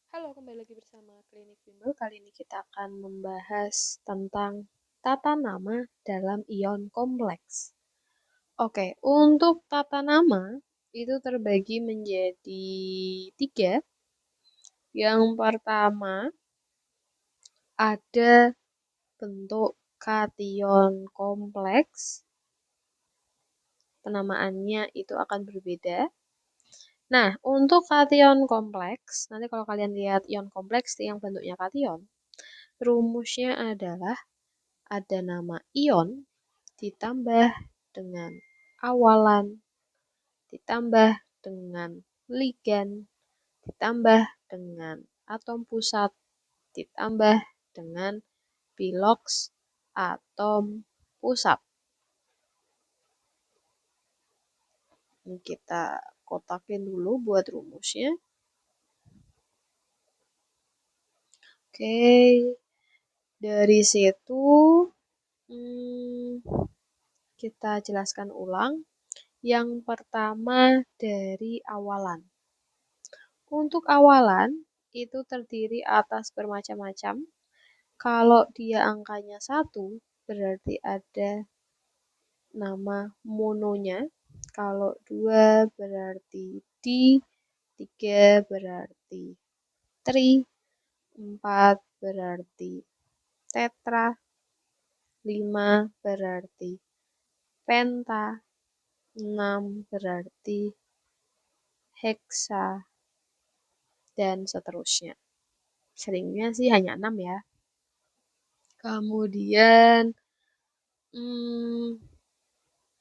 Halo, kembali lagi bersama Klinik Bimbel. Kali ini kita akan membahas tentang tata nama dalam ion kompleks. Oke, untuk tata nama itu terbagi menjadi 3. Yang pertama ada bentuk kation kompleks. Penamaannya itu akan berbeda. Nah, untuk kation kompleks, nanti kalau kalian lihat ion kompleks yang bentuknya kation, rumusnya adalah ada nama ion ditambah dengan awalan, ditambah dengan ligan, ditambah dengan atom pusat, ditambah dengan biloks atom pusat. Ini kita kotakin dulu buat rumusnya. Oke, dari situ kita jelaskan ulang. Yang pertama dari awalan. Untuk awalan itu terdiri atas bermacam-macam. Kalau dia angkanya 1, berarti ada nama mononya. Kalau 2 berarti di, 3 berarti tri, 4 berarti tetra, 5 berarti penta, 6 berarti heksa, dan seterusnya. Seringnya sih hanya 6 ya. Kemudian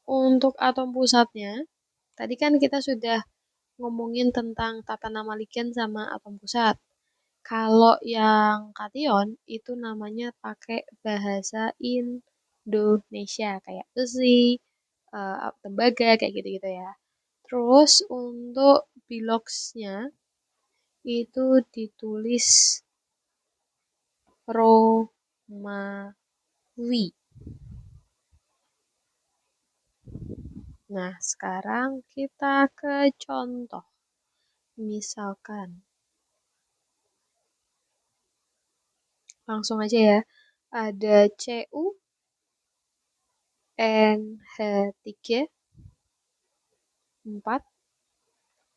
untuk atom pusatnya, tadi kan kita sudah ngomongin tentang tata nama ligan sama atom pusat. Kalau yang kation itu namanya pakai bahasa Indonesia kayak besi, tembaga kayak gitu-gitu ya. Terus untuk biloksnya itu ditulis Romawi. Nah, sekarang kita ke contoh. Misalkan, langsung aja ya, ada Cu, NH3, 4,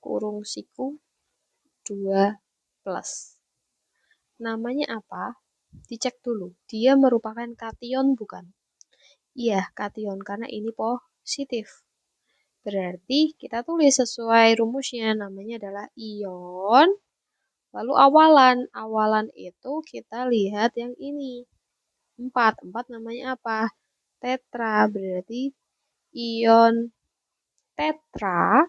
kurung siku, 2 plus. Namanya apa? Dicek dulu. Dia merupakan kation bukan? Iya, kation karena ini positif. Berarti kita tulis sesuai rumusnya. Namanya adalah ion. Lalu awalan. Awalan itu kita lihat yang ini. 4. 4 namanya apa? Tetra. Berarti ion tetra.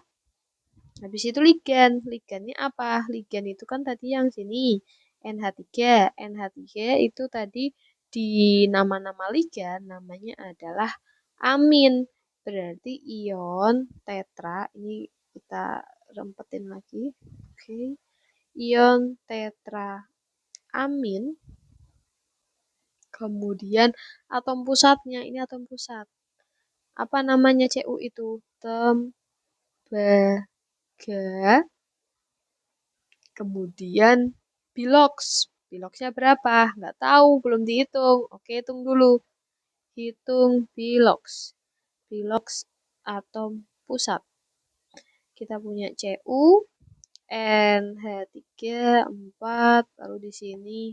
Habis itu ligan. Ligannya apa? Ligan itu kan tadi yang sini. NH3. NH3 itu tadi di nama-nama ligan namanya adalah amin. Berarti ion tetra. Ini kita rempetin lagi. Oke. Ion tetra amin. Kemudian atom pusatnya. Ini atom pusat. Apa namanya Cu itu? Tembaga. Kemudian biloks. Biloksnya berapa? Nggak tahu, belum dihitung. Oke, hitung dulu. Hitung biloks. Biloks atom pusat. Kita punya Cu, NH3, 4, lalu di sini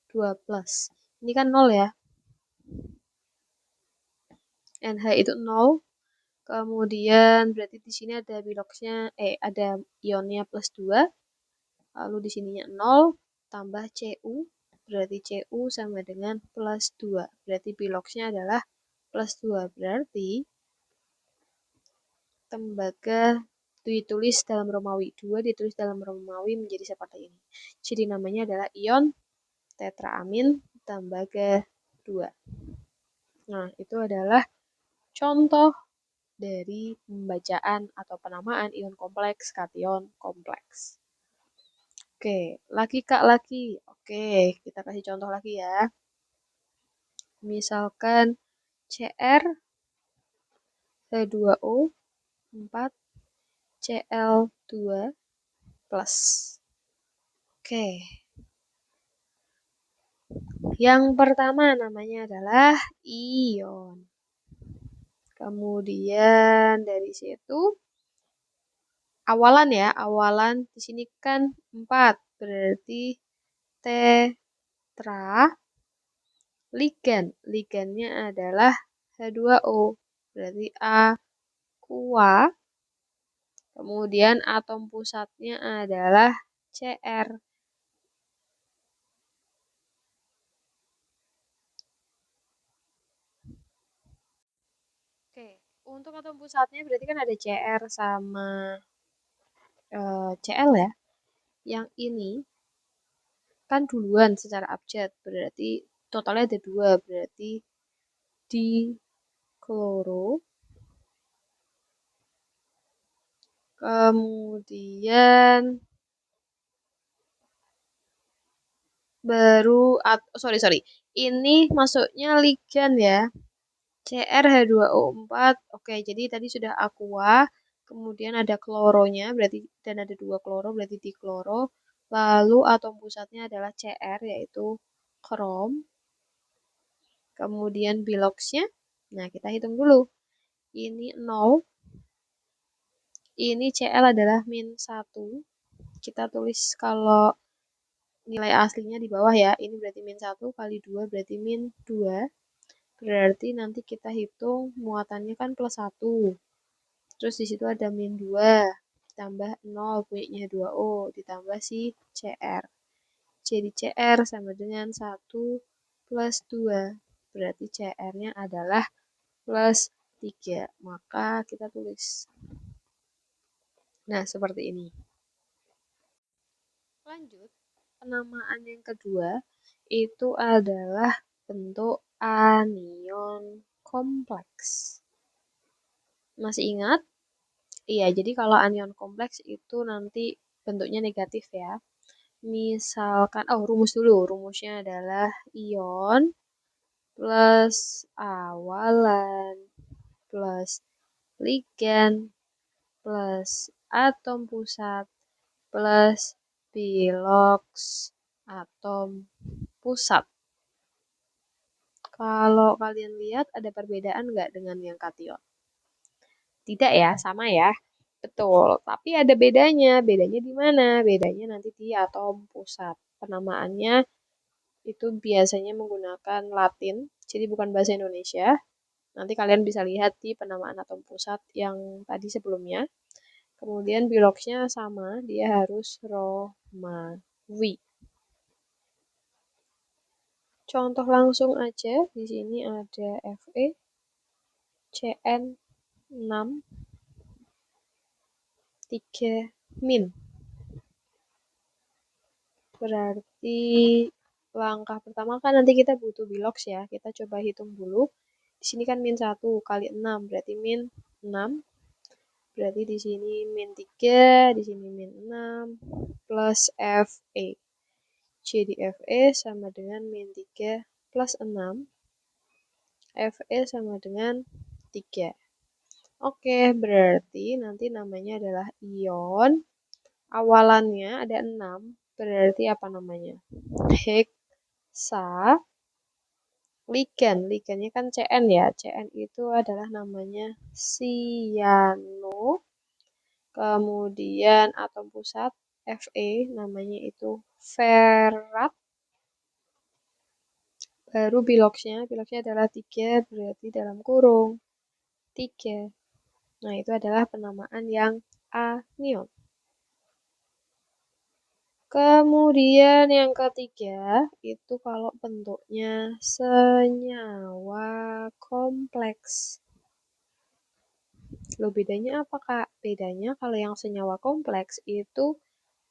2 plus. Ini kan 0 ya. NH itu 0. Kemudian berarti di sini ada biloksnya, ada ionnya plus 2. Lalu di sininya 0 tambah Cu. Berarti Cu sama dengan plus 2. Berarti biloksnya adalah plus 2. Berarti tembaga ditulis dalam Romawi. 2 ditulis dalam Romawi menjadi seperti ini. Jadi namanya adalah ion tetraamin tembaga 2. Nah, itu adalah contoh dari pembacaan atau penamaan ion kompleks, kation kompleks. Oke, lagi Kak, lagi. Oke, kita kasih contoh lagi ya. Misalkan Cr H2O 4 Cl2 plus. Oke. Yang pertama namanya adalah ion. Kemudian dari situ awalan ya, awalan di sini kan 4, berarti tetra. Ligannya adalah H2O, berarti aqua. Kemudian atom pusatnya adalah Cr. Oke, untuk atom pusatnya berarti kan ada Cr sama Cl ya. Yang ini kan duluan secara abjad, berarti totalnya ada 2, berarti di kloro. Kemudian baru, sorry, ini masuknya ligan ya. CrH2O4. Oke, jadi tadi sudah aqua, kemudian ada kloronya, berarti dan ada 2 kloro, berarti dikloro. Lalu atom pusatnya adalah Cr, yaitu krom. Kemudian biloxnya, nah kita hitung dulu. Ini 0, ini Cl adalah -1. Kita tulis kalau nilai aslinya di bawah ya, ini berarti -1 kali 2 berarti -2. Berarti nanti kita hitung muatannya kan +1. Terus di situ ada -2 ditambah 0 punyanya 2O ditambah si Cr. Jadi Cr sama dengan 1 plus 2. Berarti Cr-nya adalah +3. Maka kita tulis. Nah, seperti ini. Lanjut, penamaan yang kedua itu adalah bentuk anion kompleks. Masih ingat? Iya, jadi kalau anion kompleks itu nanti bentuknya negatif ya. Misalkan, rumus dulu. Rumusnya adalah ion plus awalan plus ligan plus atom pusat plus bilox atom pusat. Kalau kalian lihat ada perbedaan nggak dengan yang kation? Tidak ya, sama ya. Betul, tapi ada bedanya. Bedanya di mana? Bedanya nanti di atom pusat. Penamaannya itu biasanya menggunakan Latin, jadi bukan bahasa Indonesia. Nanti kalian bisa lihat di penamaan atom pusat yang tadi sebelumnya. Kemudian biloxnya sama, dia harus Romawi. Contoh langsung aja, di sini ada Fe, Cn6, 3 min. Berarti langkah pertama kan nanti kita butuh bilox ya. Kita coba hitung dulu. Di sini kan -1 kali 6 berarti -6. Berarti di sini -3, di sini -6 plus Fe. Jadi Fe sama dengan -3 plus 6. Fe sama dengan 3. Oke, berarti nanti namanya adalah ion. Awalannya ada 6, berarti apa namanya? Heksa. Ligannya kan Cn ya. Cn itu adalah namanya siano. Kemudian atom pusat Fe namanya itu ferat. Baru biloxnya adalah 3, berarti dalam kurung 3. Nah, itu adalah penamaan yang anion. Kemudian yang ketiga, itu kalau bentuknya senyawa kompleks. Loh, bedanya apa, Kak? Bedanya kalau yang senyawa kompleks itu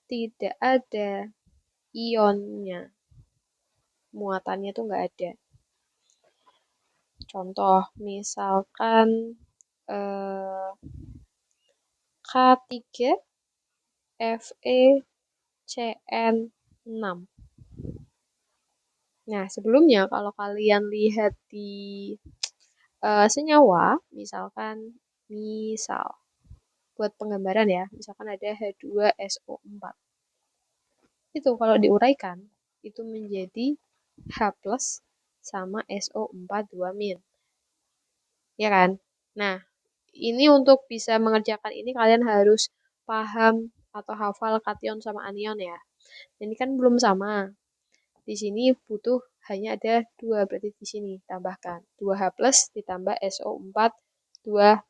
tidak ada ionnya. Muatannya tuh nggak ada. Contoh, misalkan K3 FeCN6. Nah, sebelumnya kalau kalian lihat di senyawa, misal buat penggambaran ya, misalkan ada H2SO4. Itu kalau diuraikan, itu menjadi H plus sama SO4 2-. Ya kan? Nah, ini untuk bisa mengerjakan ini kalian harus paham atau hafal kation sama anion ya. Ini kan belum sama. Di sini butuh hanya ada 2, berarti di sini tambahkan 2H plus ditambah SO4 2-.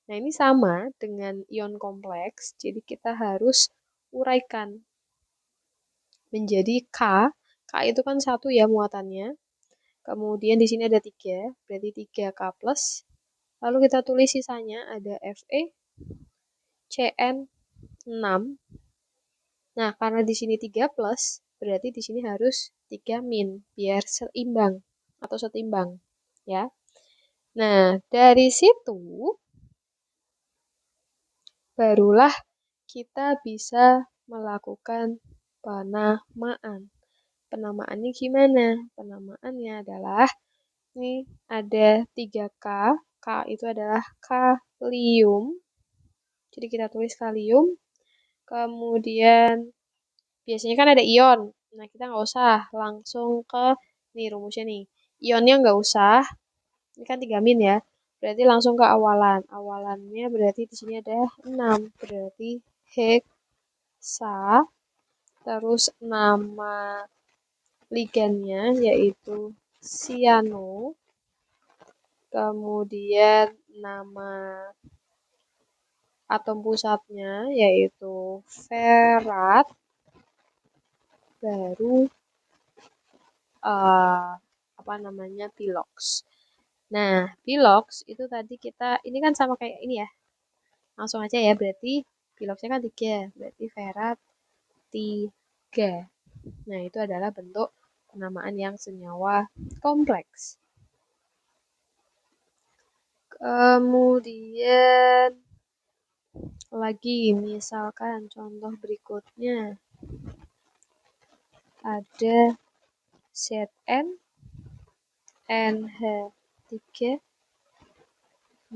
Nah, ini sama dengan ion kompleks, jadi kita harus uraikan menjadi K. K itu kan 1 ya muatannya. Kemudian di sini ada 3, berarti 3K plus. Lalu kita tulis sisanya ada Fe, Cn6. Nah, karena di sini 3 plus, berarti di sini harus 3 min, biar seimbang atau setimbang, ya. Nah, dari situ, barulah kita bisa melakukan penamaan. Penamaannya gimana? Penamaannya adalah, ini ada 3K, K itu adalah kalium, jadi kita tulis kalium, kemudian biasanya kan ada ion. Nah, kita nggak usah langsung ke nih rumusnya nih. Ionnya nggak usah. Ini kan 3 min ya. Berarti langsung ke awalan. Awalannya berarti di sini ada 6. Berarti heksa. Terus nama ligannya yaitu siano. Kemudian nama atom pusatnya yaitu ferat. Baru apa namanya pilox. Nah, pilox itu tadi kita ini kan sama kayak ini ya. Langsung aja ya, berarti piloxnya kan 3, berarti ferat 3. Nah, itu adalah bentuk penamaan yang senyawa kompleks. Kemudian lagi misalkan contoh berikutnya ada Zn NH3 4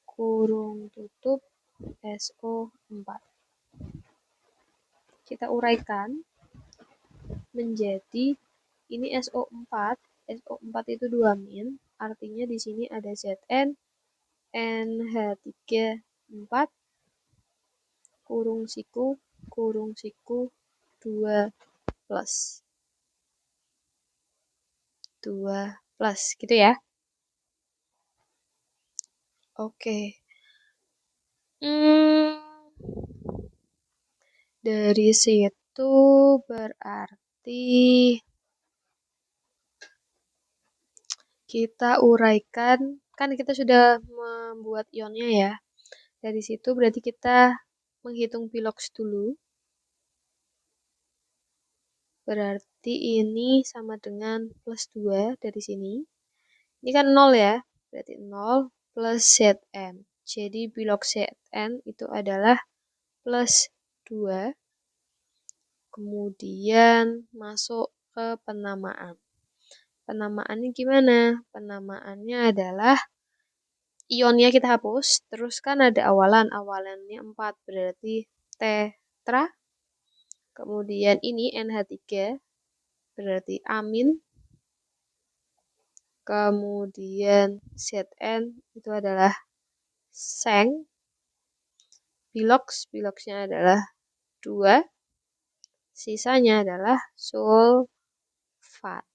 kurung tutup SO4. Kita uraikan menjadi ini SO4. SO4 itu 2 min, artinya di sini ada Zn NH3 4 kurung siku 2 plus 2 plus gitu ya. Oke. Dari situ berarti kita uraikan, kan kita sudah membuat ionnya ya. Dari situ berarti kita menghitung pilox dulu. Berarti ini sama dengan plus 2 dari sini. Ini kan 0 ya, berarti 0 plus Zn. Jadi pilox Zn itu adalah plus 2. Kemudian masuk ke penamaan. Penamaannya gimana? Penamaannya adalah ionnya kita hapus, terus kan ada awalannya 4, berarti tetra. Kemudian ini NH3, berarti amin. Kemudian Zn itu adalah seng. Piloxnya adalah 2. Sisanya adalah sulfat.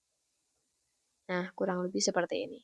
Nah, kurang lebih seperti ini.